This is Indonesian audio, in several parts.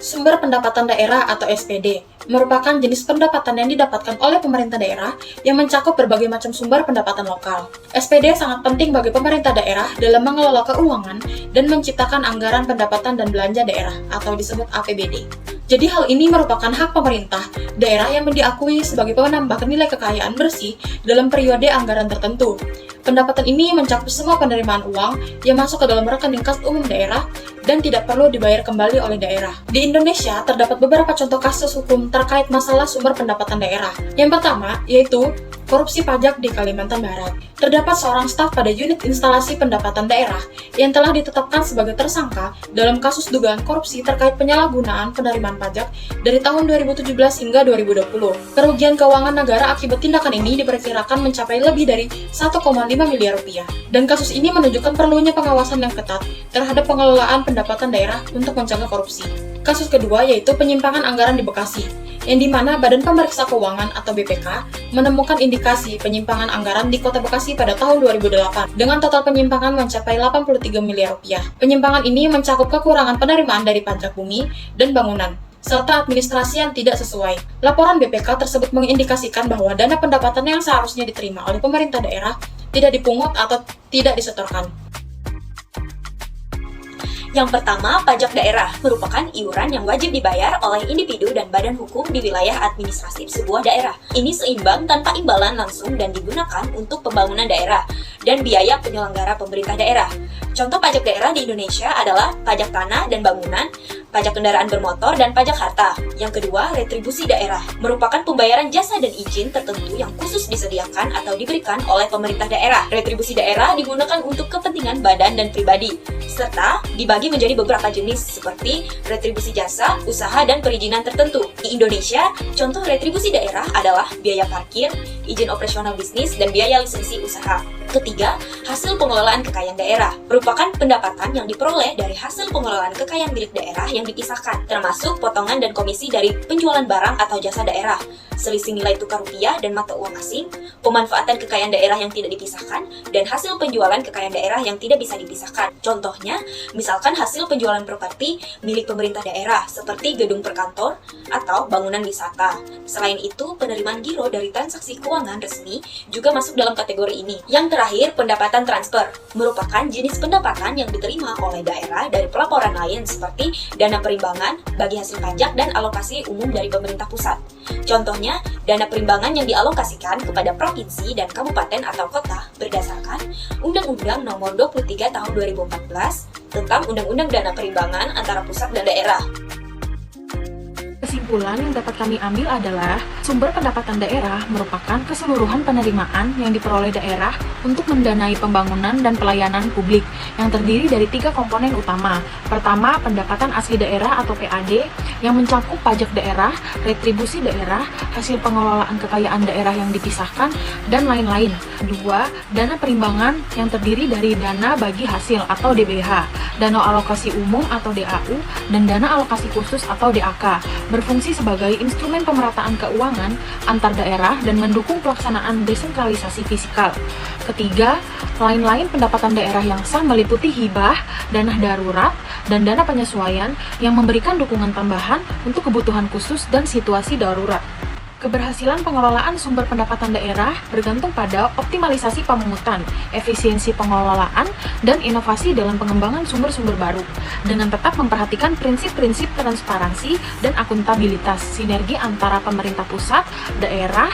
Sumber pendapatan daerah atau SPD merupakan jenis pendapatan yang didapatkan oleh pemerintah daerah yang mencakup berbagai macam sumber pendapatan lokal. SPD sangat penting bagi pemerintah daerah dalam mengelola keuangan dan menciptakan anggaran pendapatan dan belanja daerah atau disebut APBD. Jadi hal ini merupakan hak pemerintah daerah yang diakui sebagai penambah nilai kekayaan bersih dalam periode anggaran tertentu. Pendapatan ini mencakup semua penerimaan uang yang masuk ke dalam rekening kas umum daerah dan tidak perlu dibayar kembali oleh daerah. Di Indonesia, terdapat beberapa contoh kasus hukum terkait masalah sumber pendapatan daerah. Yang pertama, yaitu korupsi pajak di Kalimantan Barat. Terdapat seorang staf pada unit instalasi pendapatan daerah yang telah ditetapkan sebagai tersangka dalam kasus dugaan korupsi terkait penyalahgunaan penerimaan pajak dari tahun 2017 hingga 2020. Kerugian keuangan negara akibat tindakan ini diperkirakan mencapai lebih dari 1,5 miliar rupiah. Dan kasus ini menunjukkan perlunya pengawasan yang ketat terhadap pengelolaan pendapatan daerah untuk mencegah korupsi. Kasus kedua yaitu penyimpangan anggaran di Bekasi, yang dimana Badan Pemeriksa Keuangan atau BPK menemukan indikasi penyimpangan anggaran di Kota Bekasi pada tahun 2008 dengan total penyimpangan mencapai 83 miliar rupiah. Penyimpangan ini mencakup kekurangan penerimaan dari pajak bumi dan bangunan, serta administrasi yang tidak sesuai. Laporan BPK tersebut mengindikasikan bahwa dana pendapatan yang seharusnya diterima oleh pemerintah daerah tidak dipungut atau tidak disetorkan. Yang pertama, pajak daerah merupakan iuran yang wajib dibayar oleh individu dan badan hukum di wilayah administratif sebuah daerah. Ini seimbang tanpa imbalan langsung dan digunakan untuk pembangunan daerah dan biaya penyelenggara pemerintah daerah. Contoh pajak daerah di Indonesia adalah pajak tanah dan bangunan, pajak kendaraan bermotor, dan pajak harta. Yang kedua, retribusi daerah merupakan pembayaran jasa dan izin tertentu yang khusus disediakan atau diberikan oleh pemerintah daerah. Retribusi daerah digunakan untuk kepentingan badan dan pribadi, serta dibagi menjadi beberapa jenis seperti retribusi jasa, usaha, dan perizinan tertentu. Di Indonesia, contoh retribusi daerah adalah biaya parkir, izin operasional bisnis, dan biaya lisensi usaha. Ketiga, hasil pengelolaan kekayaan daerah merupakan pendapatan yang diperoleh dari hasil pengelolaan kekayaan milik daerah yang dipisahkan, termasuk potongan dan komisi dari penjualan barang atau jasa daerah, selisih nilai tukar rupiah dan mata uang asing, pemanfaatan kekayaan daerah yang tidak dipisahkan, dan hasil penjualan kekayaan daerah yang tidak bisa dipisahkan. Contohnya, misalkan hasil penjualan properti milik pemerintah daerah seperti gedung perkantor atau bangunan wisata. Selain itu, penerimaan giro dari transaksi keuangan resmi juga masuk dalam kategori ini. Yang terakhir, pendapatan transfer merupakan jenis pendapatan yang diterima oleh daerah dari pelaporan lain seperti dana perimbangan bagi hasil pajak dan alokasi umum dari pemerintah pusat. Contohnya, dana perimbangan yang dialokasikan kepada provinsi dan kabupaten atau kota berdasarkan Undang-Undang Nomor 23 Tahun 2014 tentang Undang-Undang Dana Perimbangan antara pusat dan daerah. Kesimpulan yang dapat kami ambil adalah sumber pendapatan daerah merupakan keseluruhan penerimaan yang diperoleh daerah untuk mendanai pembangunan dan pelayanan publik yang terdiri dari 3 komponen utama. Pertama, pendapatan asli daerah atau PAD yang mencakup pajak daerah, retribusi daerah, hasil pengelolaan kekayaan daerah yang dipisahkan, dan lain-lain. Kedua, dana perimbangan yang terdiri dari dana bagi hasil atau DBH, dana alokasi umum atau DAU, dan dana alokasi khusus atau DAK, berfungsi sebagai instrumen pemerataan keuangan antar daerah dan mendukung pelaksanaan desentralisasi fiskal. Ketiga, lain-lain pendapatan daerah yang sah meliputi hibah, dana darurat, dan dana penyesuaian yang memberikan dukungan tambahan untuk kebutuhan khusus dan situasi darurat. Keberhasilan pengelolaan sumber pendapatan daerah bergantung pada optimalisasi pemungutan, efisiensi pengelolaan, dan inovasi dalam pengembangan sumber-sumber baru, dengan tetap memperhatikan prinsip-prinsip transparansi dan akuntabilitas. Sinergi antara pemerintah pusat, daerah,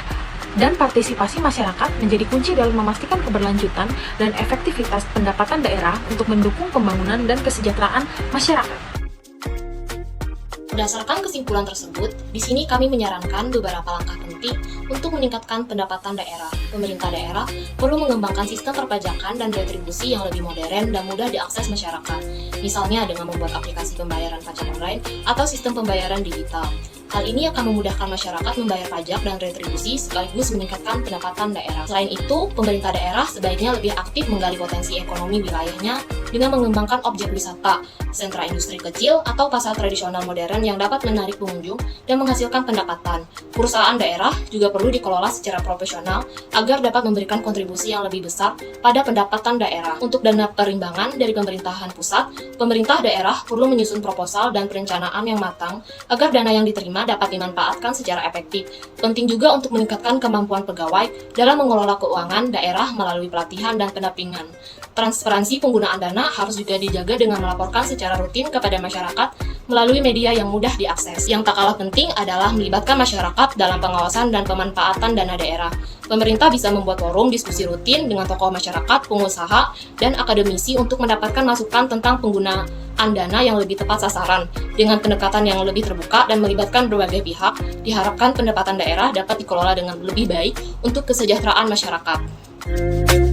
dan partisipasi masyarakat menjadi kunci dalam memastikan keberlanjutan dan efektivitas pendapatan daerah untuk mendukung pembangunan dan kesejahteraan masyarakat. Berdasarkan kesimpulan tersebut, di sini kami menyarankan beberapa langkah penting untuk meningkatkan pendapatan daerah. Pemerintah daerah perlu mengembangkan sistem perpajakan dan retribusi yang lebih modern dan mudah diakses masyarakat, misalnya dengan membuat aplikasi pembayaran pajak online atau sistem pembayaran digital. Hal ini akan memudahkan masyarakat membayar pajak dan retribusi sekaligus meningkatkan pendapatan daerah. Selain itu, pemerintah daerah sebaiknya lebih aktif menggali potensi ekonomi wilayahnya dengan mengembangkan objek wisata, sentra industri kecil, atau pasar tradisional modern yang dapat menarik pengunjung dan menghasilkan pendapatan. Perusahaan daerah juga perlu dikelola secara profesional agar dapat memberikan kontribusi yang lebih besar pada pendapatan daerah. Untuk dana perimbangan dari pemerintahan pusat, pemerintah daerah perlu menyusun proposal dan perencanaan yang matang agar dana yang diterima dapat dimanfaatkan secara efektif. Penting juga untuk meningkatkan kemampuan pegawai dalam mengelola keuangan daerah melalui pelatihan dan pendampingan. Transparansi penggunaan dana harus juga dijaga dengan melaporkan secara rutin kepada masyarakat melalui media yang mudah diakses. Yang tak kalah penting adalah melibatkan masyarakat dalam pengawasan dan pemanfaatan dana daerah. Pemerintah bisa membuat forum diskusi rutin dengan tokoh masyarakat, pengusaha, dan akademisi untuk mendapatkan masukan tentang penggunaan dana yang lebih tepat sasaran. Dengan pendekatan yang lebih terbuka dan melibatkan berbagai pihak, diharapkan pendapatan daerah dapat dikelola dengan lebih baik untuk kesejahteraan masyarakat.